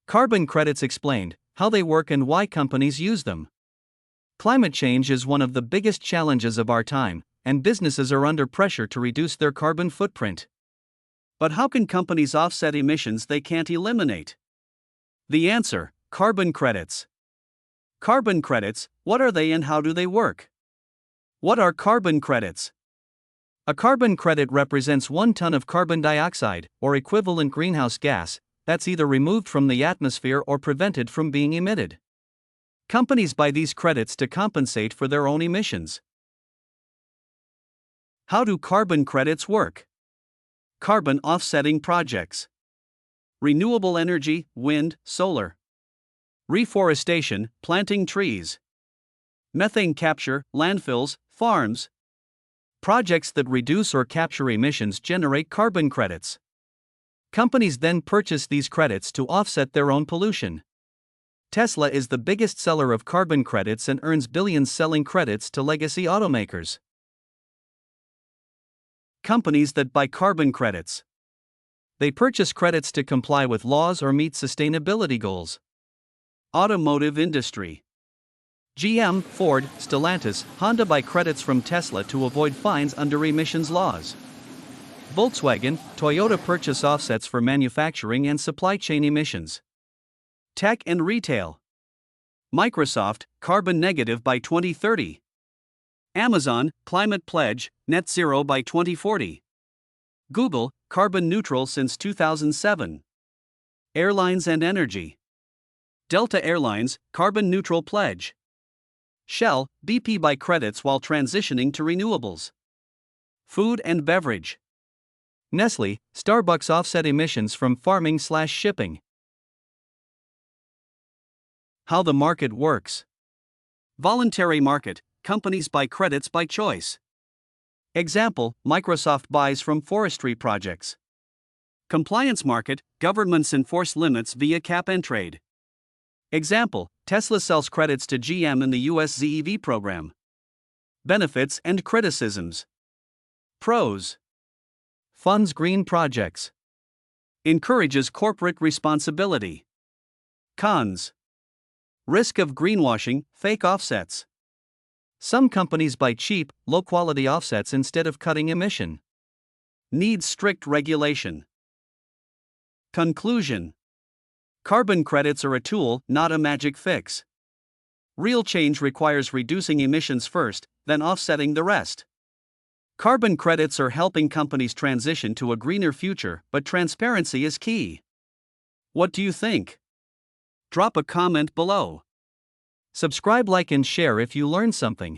Carbon credits explained, how they work and why companies use them. Climate change is one of the biggest challenges of our time, and businesses are under pressure to reduce their carbon footprint. But how can companies offset emissions they can't eliminate? The answer: carbon credits. Carbon credits, what are they and how do they work? What are carbon credits? A carbon credit represents 1 ton of carbon dioxide, or equivalent greenhouse gas, that's either removed from the atmosphere or prevented from being emitted. Companies buy these credits to compensate for their own emissions. How do carbon credits work? Carbon offsetting projects. Renewable energy, wind, solar. Reforestation, planting trees. Methane capture, landfills, farms. Projects that reduce or capture emissions generate carbon credits. Companies then purchase these credits to offset their own pollution. Tesla is the biggest seller of carbon credits and earns billions selling credits to legacy automakers. Companies that buy carbon credits. They purchase credits to comply with laws or meet sustainability goals. Automotive industry. GM, Ford, Stellantis, Honda buy credits from Tesla to avoid fines under emissions laws. Volkswagen, Toyota purchase offsets for manufacturing and supply chain emissions. Tech and retail. Microsoft, carbon negative by 2030. Amazon, climate pledge, net zero by 2040. Google, carbon neutral since 2007. Airlines and energy. Delta Airlines, carbon neutral pledge. Shell, BP buy credits while transitioning to renewables. Food and beverage. Nestle, Starbucks offset emissions from farming/shipping. How the market works. Voluntary market, companies buy credits by choice. Example, Microsoft buys from forestry projects. Compliance market, governments enforce limits via cap and trade. Example, Tesla sells credits to GM in the US ZEV program. Benefits and criticisms. Pros. Funds green projects. Encourages corporate responsibility. Cons. Risk of greenwashing, fake offsets. Some companies buy cheap, low-quality offsets instead of cutting emission. Needs strict regulation. Conclusion. Carbon credits are a tool, not a magic fix. Real change requires reducing emissions first, then offsetting the rest. Carbon credits are helping companies transition to a greener future, but transparency is key. What do you think? Drop a comment below. Subscribe, like, and share if you learned something.